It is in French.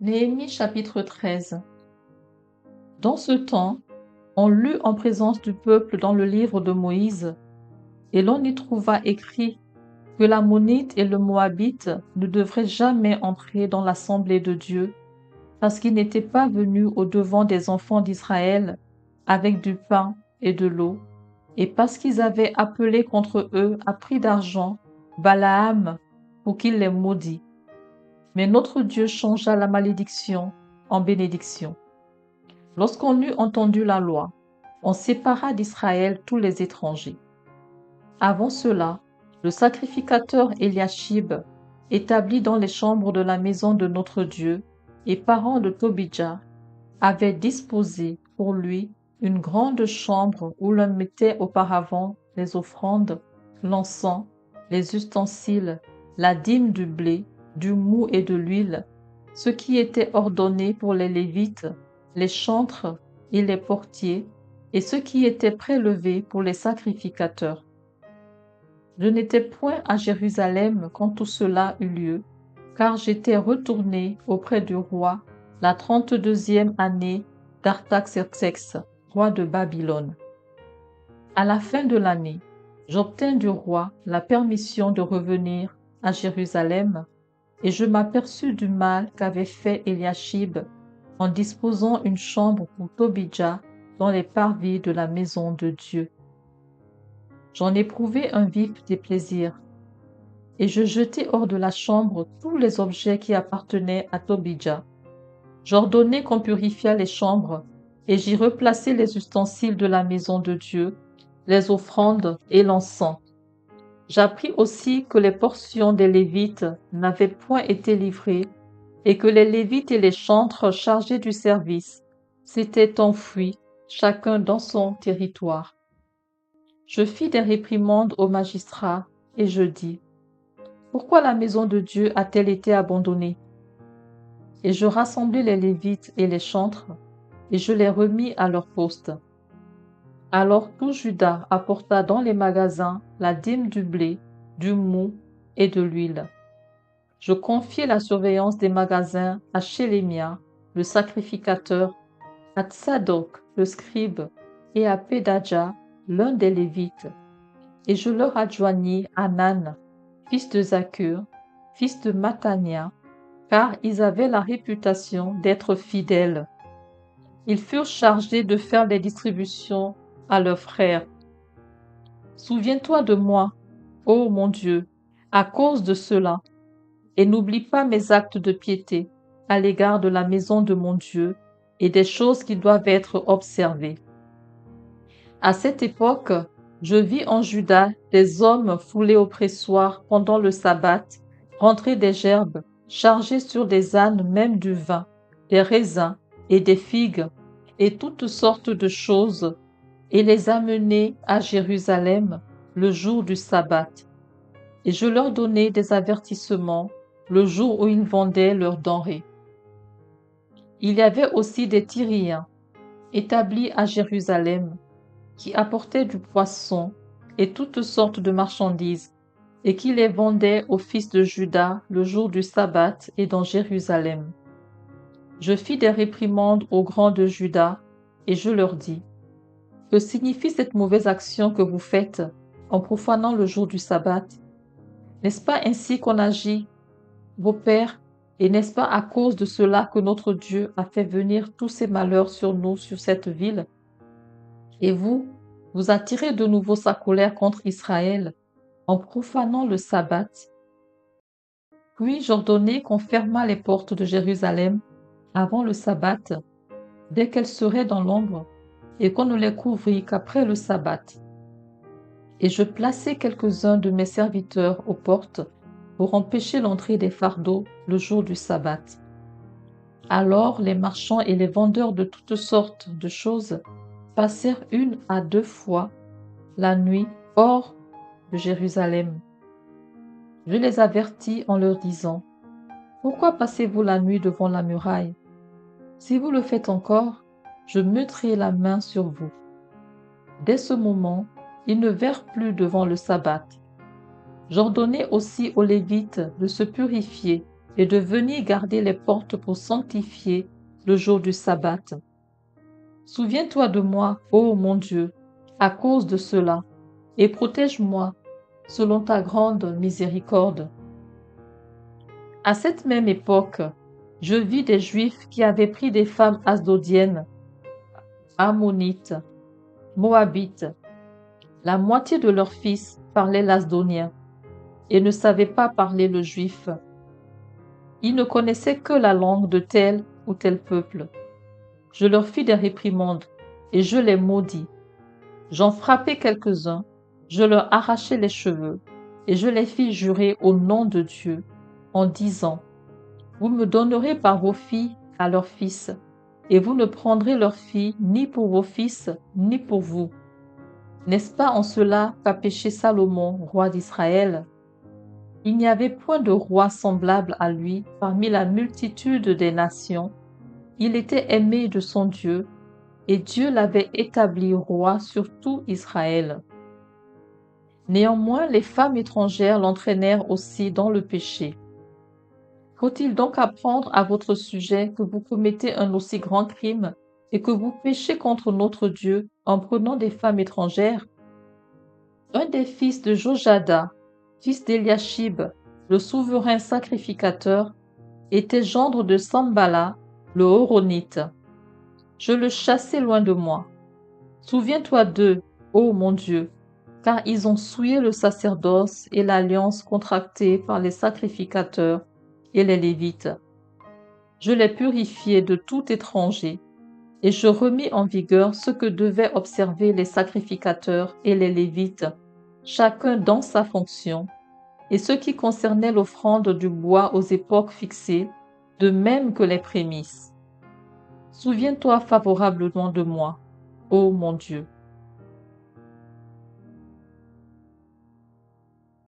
Néhémie chapitre 13. Dans ce temps, on lut en présence du peuple dans le livre de Moïse, et l'on y trouva écrit que l'Ammonite et le Moabite ne devraient jamais entrer dans l'assemblée de Dieu, parce qu'ils n'étaient pas venus au-devant des enfants d'Israël avec du pain et de l'eau, et parce qu'ils avaient appelé contre eux à prix d'argent Balaam pour qu'il les maudît. Mais notre Dieu changea la malédiction en bénédiction. Lorsqu'on eut entendu la loi, on sépara d'Israël tous les étrangers. Avant cela, le sacrificateur Eliashib, établi dans les chambres de la maison de notre Dieu et parent de Tobidja, avait disposé pour lui une grande chambre où l'on mettait auparavant les offrandes, l'encens, les ustensiles, la dîme du blé, du mou et de l'huile, ce qui était ordonné pour les Lévites, les chantres et les portiers, et ce qui était prélevé pour les sacrificateurs. Je n'étais point à Jérusalem quand tout cela eut lieu, car j'étais retourné auprès du roi la 32e année d'Artaxerxès, roi de Babylone. À la fin de l'année, j'obtins du roi la permission de revenir à Jérusalem, et je m'aperçus du mal qu'avait fait Eliashib en disposant une chambre pour Tobidja dans les parvis de la maison de Dieu. J'en éprouvai un vif déplaisir, et je jetai hors de la chambre tous les objets qui appartenaient à Tobidja. J'ordonnai qu'on purifiât les chambres, et j'y replaçai les ustensiles de la maison de Dieu, les offrandes et l'encens. J'appris aussi que les portions des Lévites n'avaient point été livrées, et que les Lévites et les chantres chargés du service s'étaient enfuis, chacun dans son territoire. Je fis des réprimandes aux magistrats, et je dis, « Pourquoi la maison de Dieu a-t-elle été abandonnée ?» Et je rassemblai les Lévites et les chantres, et je les remis à leur poste. Alors tout Juda apporta dans les magasins la dîme du blé, du mou et de l'huile. Je confiai la surveillance des magasins à Shélémia, le sacrificateur, à Tsadok, le scribe, et à Pédadja, l'un des Lévites. Et je leur adjoignis Hanan, fils de Zakur, fils de Mattania, car ils avaient la réputation d'être fidèles. Ils furent chargés de faire les distributions à leurs frères. Souviens-toi de moi, ô mon Dieu, à cause de cela, et n'oublie pas mes actes de piété à l'égard de la maison de mon Dieu et des choses qui doivent être observées. À cette époque, je vis en Juda des hommes foulés au pressoir pendant le sabbat, rentrer des gerbes, chargés sur des ânes même du vin, des raisins et des figues, et toutes sortes de choses, et les amener à Jérusalem le jour du sabbat. Et je leur donnai des avertissements le jour où ils vendaient leurs denrées. Il y avait aussi des Tyriens, établis à Jérusalem, qui apportaient du poisson et toutes sortes de marchandises, et qui les vendaient aux fils de Juda le jour du sabbat et dans Jérusalem. Je fis des réprimandes aux grands de Juda, et je leur dis, « Que signifie cette mauvaise action que vous faites en profanant le jour du sabbat? N'est-ce pas ainsi qu'on agit, vos pères, et n'est-ce pas à cause de cela que notre Dieu a fait venir tous ces malheurs sur nous, sur cette ville? Et vous, vous attirez de nouveau sa colère contre Israël en profanant le sabbat. » Puis j'ordonnai qu'on fermât les portes de Jérusalem avant le sabbat, dès qu'elles seraient dans l'ombre, et qu'on ne les couvrît qu'après le sabbat. Et je plaçai quelques-uns de mes serviteurs aux portes pour empêcher l'entrée des fardeaux le jour du sabbat. Alors les marchands et les vendeurs de toutes sortes de choses passèrent 1 à 2 fois la nuit hors de Jérusalem. Je les avertis en leur disant, « Pourquoi passez-vous la nuit devant la muraille? Si vous le faites encore, je mettrai la main sur vous. » Dès ce moment, ils ne vinrent plus devant le sabbat. J'ordonnai aussi aux Lévites de se purifier et de venir garder les portes pour sanctifier le jour du sabbat. Souviens-toi de moi, ô mon Dieu, à cause de cela, et protège-moi selon ta grande miséricorde. À cette même époque, je vis des Juifs qui avaient pris des femmes asdodiennes, ammonites, moabites. La moitié de leurs fils parlaient l'asdonien et ne savaient pas parler le juif. Ils ne connaissaient que la langue de tel ou tel peuple. Je leur fis des réprimandes et je les maudis. J'en frappai quelques-uns, je leur arrachai les cheveux et je les fis jurer au nom de Dieu en disant: vous me donnerez par vos filles à leurs fils, et vous ne prendrez leurs filles ni pour vos fils ni pour vous. N'est-ce pas en cela qu'a péché Salomon, roi d'Israël? Il n'y avait point de roi semblable à lui parmi la multitude des nations. Il était aimé de son Dieu, et Dieu l'avait établi roi sur tout Israël. Néanmoins, les femmes étrangères l'entraînèrent aussi dans le péché. Faut-il donc apprendre à votre sujet que vous commettez un aussi grand crime et que vous péchez contre notre Dieu en prenant des femmes étrangères? Un des fils de Jojada, fils d'Eliashib, le souverain sacrificateur, était gendre de Sambala, le Horonite. Je le chassai loin de moi. Souviens-toi d'eux, ô mon Dieu, car ils ont souillé le sacerdoce et l'alliance contractée par les sacrificateurs et les Lévites. Je les purifiai de tout étranger, et je remis en vigueur ce que devaient observer les sacrificateurs et les Lévites, chacun dans sa fonction, et ce qui concernait l'offrande du bois aux époques fixées, de même que les prémices. Souviens-toi favorablement de moi, ô mon Dieu.